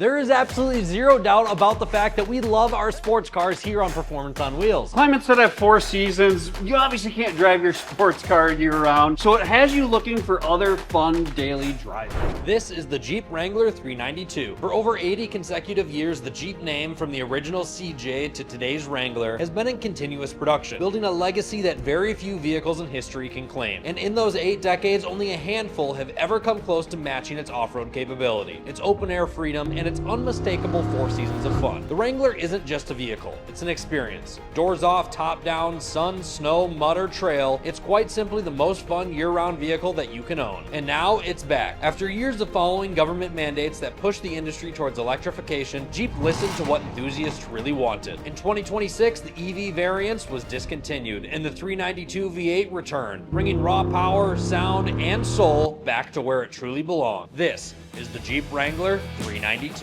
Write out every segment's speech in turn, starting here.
There is absolutely zero doubt about the fact that we love our sports cars here on Performance on Wheels. Climates that have 4 seasons, you obviously can't drive your sports car year-round, so it has you looking for other fun daily driving. This is the Jeep Wrangler 392. For over 80 consecutive years, the Jeep name, from the original CJ to today's Wrangler, has been in continuous production, building a legacy that very few vehicles in history can claim. And in those 8 decades, only a handful have ever come close to matching its off-road capability, its open-air freedom, and its unmistakable 4 seasons of fun. The Wrangler isn't just a vehicle, it's an experience. Doors off, top down, sun, snow, mud, or trail, it's quite simply the most fun year-round vehicle that you can own. And now it's back. After years of following government mandates that pushed the industry towards electrification, Jeep listened to what enthusiasts really wanted. In 2026, the EV variants was discontinued, and the 392 V8 returned, bringing raw power, sound, and soul back to where it truly belonged. This is the Jeep Wrangler 392.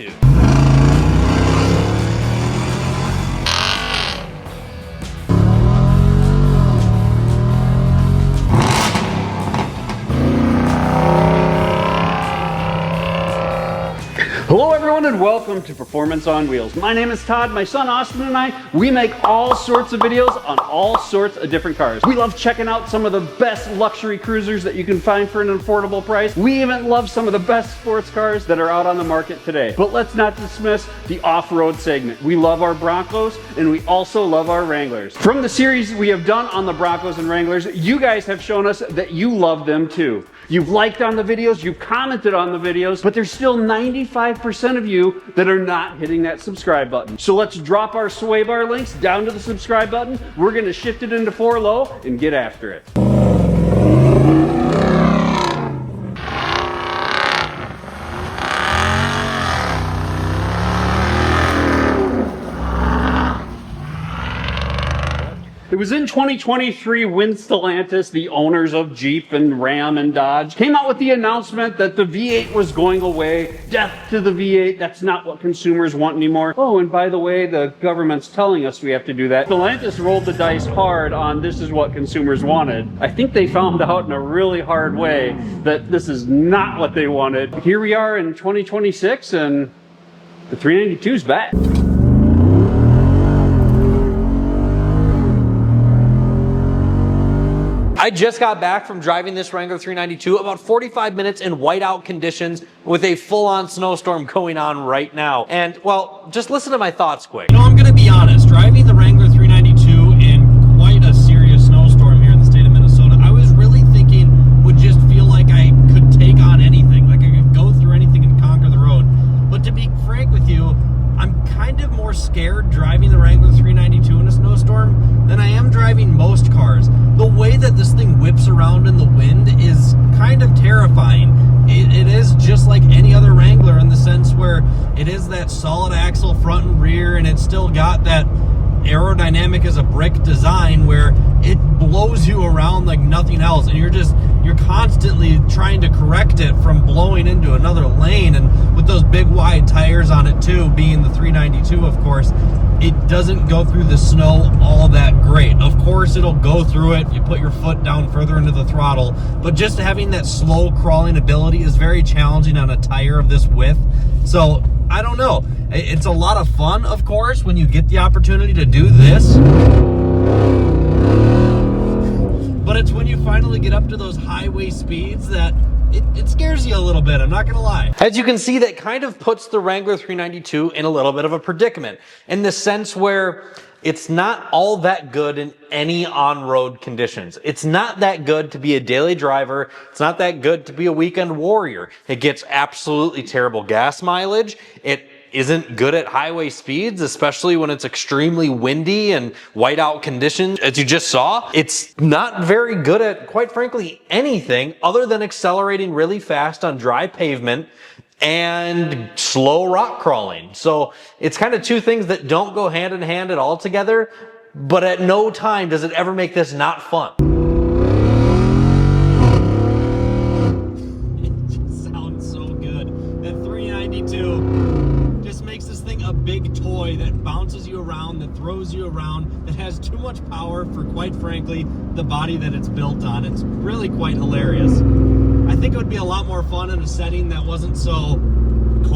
Hello everyone and welcome to Performance on Wheels. My name is Todd, my son Austin and I, we make all sorts of videos on all sorts of different cars. We love checking out some of the best luxury cruisers that you can find for an affordable price. We even love some of the best sports cars that are out on the market today. But let's not dismiss the off-road segment. We love our Broncos and we also love our Wranglers. From the series we have done on the Broncos and Wranglers, you guys have shown us that you love them too. You've liked on the videos, you've commented on the videos, but there's still 95% of you that are not hitting that subscribe button. So let's drop our sway bar links down to the subscribe button. We're gonna shift it into 4 low and get after it. It was in 2023 when Stellantis, the owners of Jeep and Ram and Dodge, came out with the announcement that the V8 was going away. Death to the V8, that's not what consumers want anymore. Oh, and by the way, the government's telling us we have to do that. Stellantis rolled the dice hard on this is what consumers wanted. I think they found out in a really hard way that this is not what they wanted. Here we are in 2026 and the 392 is back. I just got back from driving this Wrangler 392, about 45 minutes in whiteout conditions with a full-on snowstorm going on right now. And, well, just listen to my thoughts quick. You know, I'm gonna be honest, driving the Wrangler 392 in quite a serious snowstorm here in the state of Minnesota, I was really thinking would just feel like I could take on anything, like I could go through anything and conquer the road. But to be frank with you, I'm kind of more scared driving the Wrangler 392 in a snowstorm than I am driving most cars. The way that this thing whips around in the wind is kind of terrifying. It is just like any other Wrangler in the sense where it is that solid axle front and rear, and it's still got that aerodynamic as a brick design where it blows you around like nothing else, and you're constantly trying to correct it from blowing into another lane. And with those big wide tires on it too, being the 392 of course, it doesn't go through the snow all that great. Of course it'll go through it if you put your foot down further into the throttle, but just having that slow crawling ability is very challenging on a tire of this width. So I don't know, it's a lot of fun of course when you get the opportunity to do this, but it's when you finally get up to those highway speeds that it scares you a little bit, I'm not gonna lie. As you can see, that kind of puts the Wrangler 392 in a little bit of a predicament, in the sense where it's not all that good in any on-road conditions. It's not that good to be a daily driver. It's not that good to be a weekend warrior. It gets absolutely terrible gas mileage. It isn't good at highway speeds, especially when it's extremely windy and whiteout conditions, as you just saw. It's not very good at, quite frankly, anything other than accelerating really fast on dry pavement and slow rock crawling. So it's kind of two things that don't go hand in hand at all together, but at no time does it ever make this not fun. It just sounds so good. The 392 just makes this thing a big toy that bounces you around, that throws you around, that has too much power for, quite frankly, the body that it's built on. It's really quite hilarious. I think it would be a lot more fun in a setting that wasn't so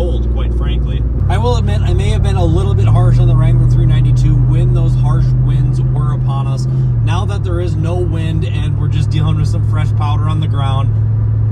cold, quite frankly. I will admit, I may have been a little bit harsh on the Wrangler 392 when those harsh winds were upon us. Now that there is no wind and we're just dealing with some fresh powder on the ground,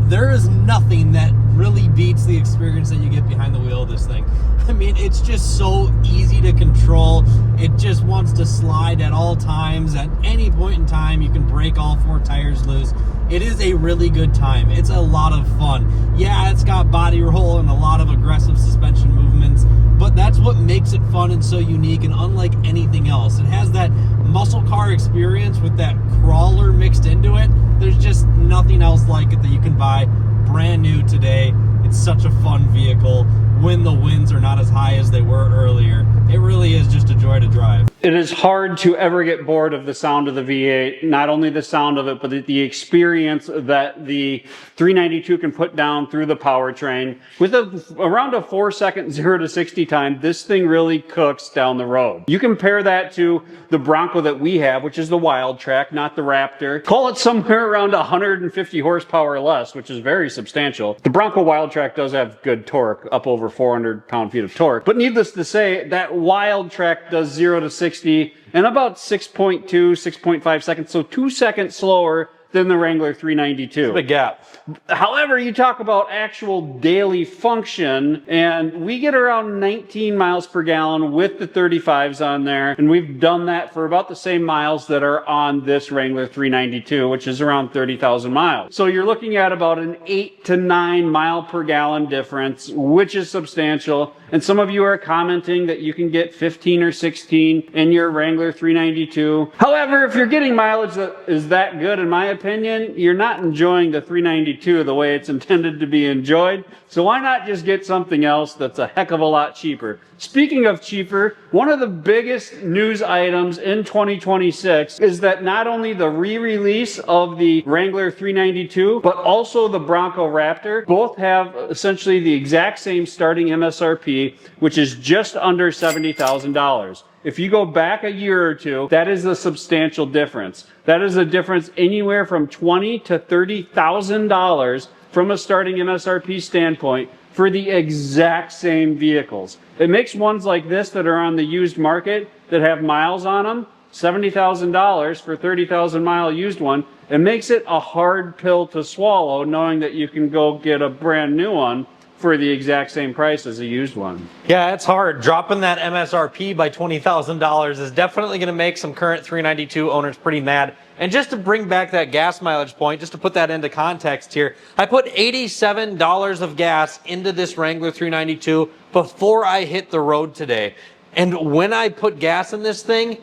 there is nothing that really beats the experience that you get behind the wheel of this thing. I mean, it's just so easy to control. It just wants to slide at all times. At any point in time, you can break all 4 tires loose. It is a really good time. It's a lot of fun. Yeah, it's got body roll and a lot of aggressive suspension movements, but that's what makes it fun and so unique and unlike anything else. It has that muscle car experience with that crawler mixed into it. There's just nothing else like it that you can buy brand new today. It's such a fun vehicle when the winds are not as high as they were earlier. It really is just a joy to drive. It is hard to ever get bored of the sound of the V8. Not only the sound of it, but the experience that the 392 can put down through the powertrain. With around a 4-second 0 to 60 time, this thing really cooks down the road. You compare that to the Bronco that we have, which is the Wild Track, not the Raptor. Call it somewhere around 150 horsepower or less, which is very substantial. The Bronco Wild Track does have good torque, up over 400 pound-feet of torque. But needless to say, that Wild Track does 0 to 60 in about 6.2, 6.5 seconds, so 2 seconds slower than the Wrangler 392. It's a big gap. However, you talk about actual daily function, and we get around 19 miles per gallon with the 35s on there, and we've done that for about the same miles that are on this Wrangler 392, which is around 30,000 miles. So you're looking at about an 8 to 9 mile per gallon difference, which is substantial. And some of you are commenting that you can get 15 or 16 in your Wrangler 392. However, if you're getting mileage that is that good, in my opinion, you're not enjoying the 392 the way it's intended to be enjoyed. So why not just get something else that's a heck of a lot cheaper? Speaking of cheaper, one of the biggest news items in 2026 is that not only the re-release of the Wrangler 392, but also the Bronco Raptor, both have essentially the exact same starting MSRP, which is just under $70,000. If you go back a year or two, that is a substantial difference. That is a difference anywhere from $20,000 to $30,000 from a starting MSRP standpoint for the exact same vehicles. It makes ones like this that are on the used market that have miles on them, $70,000 for 30,000 mile used one. It makes it a hard pill to swallow knowing that you can go get a brand new one for the exact same price as a used one. Yeah, it's hard. Dropping that MSRP by $20,000 is definitely going to make some current 392 owners pretty mad. And just to bring back that gas mileage point, just to put that into context here, I put $87 of gas into this Wrangler 392 before I hit the road today. And when I put gas in this thing,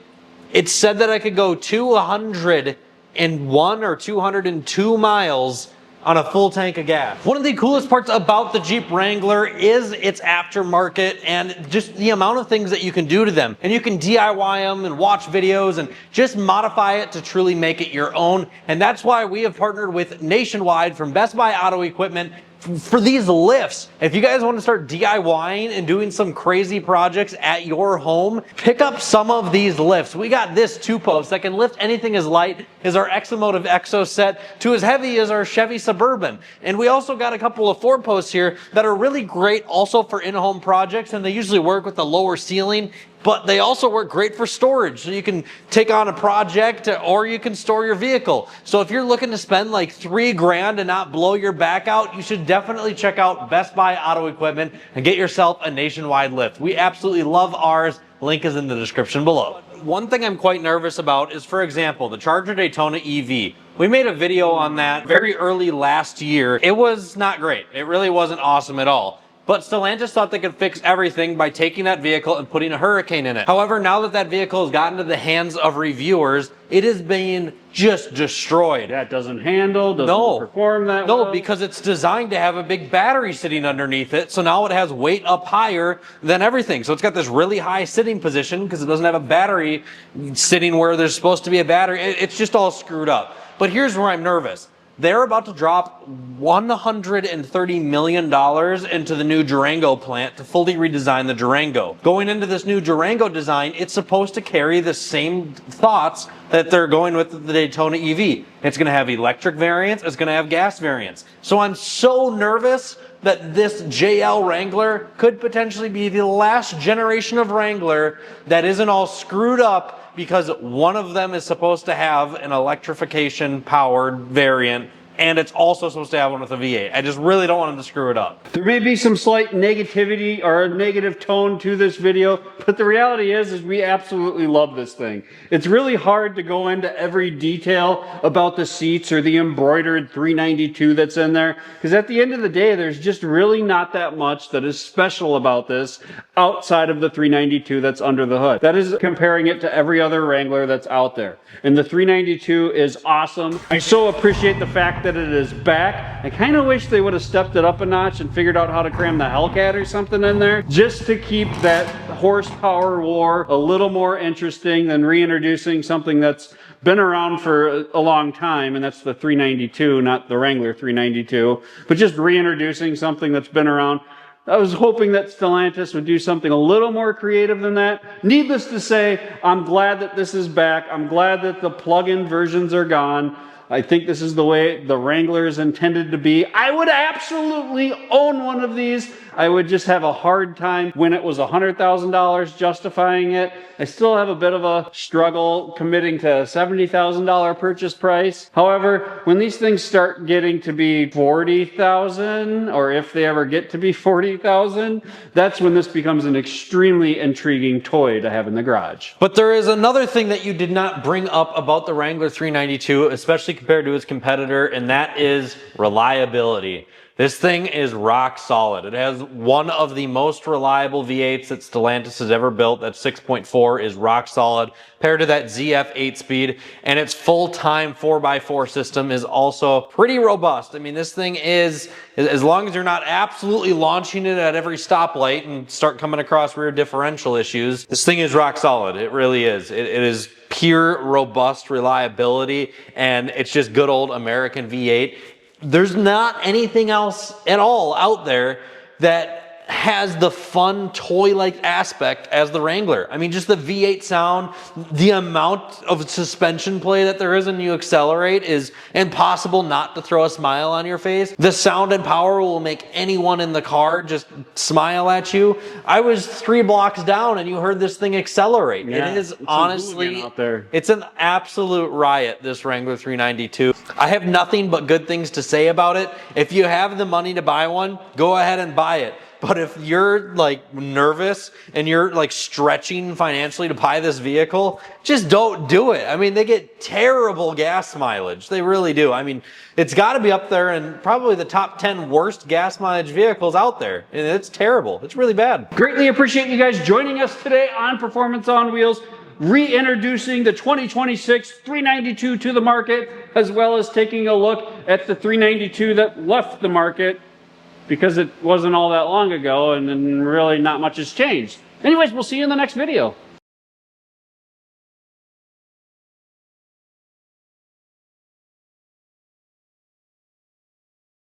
it said that I could go 201 or 202 miles on a full tank of gas. One of the coolest parts about the Jeep Wrangler is its aftermarket and just the amount of things that you can do to them. And you can DIY them and watch videos and just modify it to truly make it your own. And that's why we have partnered with Nationwide from Best Buy Auto Equipment for these lifts. If you guys want to start DIYing and doing some crazy projects at your home, pick up some of these lifts. We got this 2-post that can lift anything as light as our Exomotive Exo set to as heavy as our Chevy Suburban. And we also got a couple of 4-posts here that are really great also for in-home projects, and they usually work with a lower ceiling, but they also work great for storage. So you can take on a project or you can store your vehicle. So if you're looking to spend like $3,000 and not blow your back out, you should definitely check out Best Buy Auto Equipment and get yourself a Nationwide lift. We absolutely love ours. Link is in the description below. One thing I'm quite nervous about is, for example, the Charger Daytona EV. We made a video on that very early last year. It was not great. It really wasn't awesome at all. But Stellantis thought they could fix everything by taking that vehicle and putting a Hurricane in it. However, now that that vehicle has gotten to the hands of reviewers, it is being just destroyed. That doesn't handle, doesn't perform that well. No, because it's designed to have a big battery sitting underneath it, so now it has weight up higher than everything. So it's got this really high sitting position because it doesn't have a battery sitting where there's supposed to be a battery. It's just all screwed up. But here's where I'm nervous. They're about to drop $130 million into the new Durango plant to fully redesign the Durango. Going into this new Durango design, it's supposed to carry the same thoughts that they're going with the Daytona EV. It's going to have electric variants. It's going to have gas variants. So I'm so nervous that this JL Wrangler could potentially be the last generation of Wrangler that isn't all screwed up because one of them is supposed to have an electrification powered variant, and it's also supposed to have one with a V8. I just really don't want them to screw it up. There may be some slight negativity or a negative tone to this video, but the reality is we absolutely love this thing. It's really hard to go into every detail about the seats or the embroidered 392 that's in there, because at the end of the day, there's just really not that much that is special about this outside of the 392 that's under the hood. That is comparing it to every other Wrangler that's out there. And the 392 is awesome. I so appreciate the fact that it is back. I kind of wish they would have stepped it up a notch and figured out how to cram the Hellcat or something in there, just to keep that horsepower war a little more interesting than reintroducing something that's been around for a long time, and that's the 392, not the Wrangler 392, but just reintroducing something that's been around. I was hoping that Stellantis would do something a little more creative than that. Needless to say, I'm glad that this is back. I'm glad that the plug-in versions are gone. I think this is the way the Wrangler is intended to be. I would absolutely own one of these. I would just have a hard time when it was $100,000 justifying it. I still have a bit of a struggle committing to a $70,000 purchase price. However, when these things start getting to be $40,000, or if they ever get to be $40,000, that's when this becomes an extremely intriguing toy to have in the garage. But there is another thing that you did not bring up about the Wrangler 392, especially compared to its competitor, and that is reliability. This thing is rock solid. It has one of the most reliable V8s that Stellantis has ever built. That 6.4 is rock solid, paired to that ZF 8-speed, and its full-time 4x4 system is also pretty robust. I mean, this thing is, as long as you're not absolutely launching it at every stoplight and start coming across rear differential issues, this thing is rock solid. It really is. It is pure, robust reliability, and it's just good old American V8. There's not anything else at all out there that has the fun toy-like aspect as the Wrangler. I mean, just the V8 sound, the amount of suspension play that there is when you accelerate is impossible not to throw a smile on your face. The sound and power will make anyone in the car just smile at you. I was 3 blocks down and you heard this thing accelerate. Yeah, it is honestly, out there. It's an absolute riot, this Wrangler 392. I have nothing but good things to say about it. If you have the money to buy one, go ahead and buy it. But if you're like nervous and you're like stretching financially to buy this vehicle, just don't do it. I mean, they get terrible gas mileage. They really do. I mean, it's got to be up there in probably the top 10 worst gas mileage vehicles out there. And it's terrible. It's really bad. Greatly appreciate you guys joining us today on Performance on Wheels, reintroducing the 2026 392 to the market, as well as taking a look at the 392 that left the market, because it wasn't all that long ago and then really not much has changed. Anyways, we'll see you in the next video.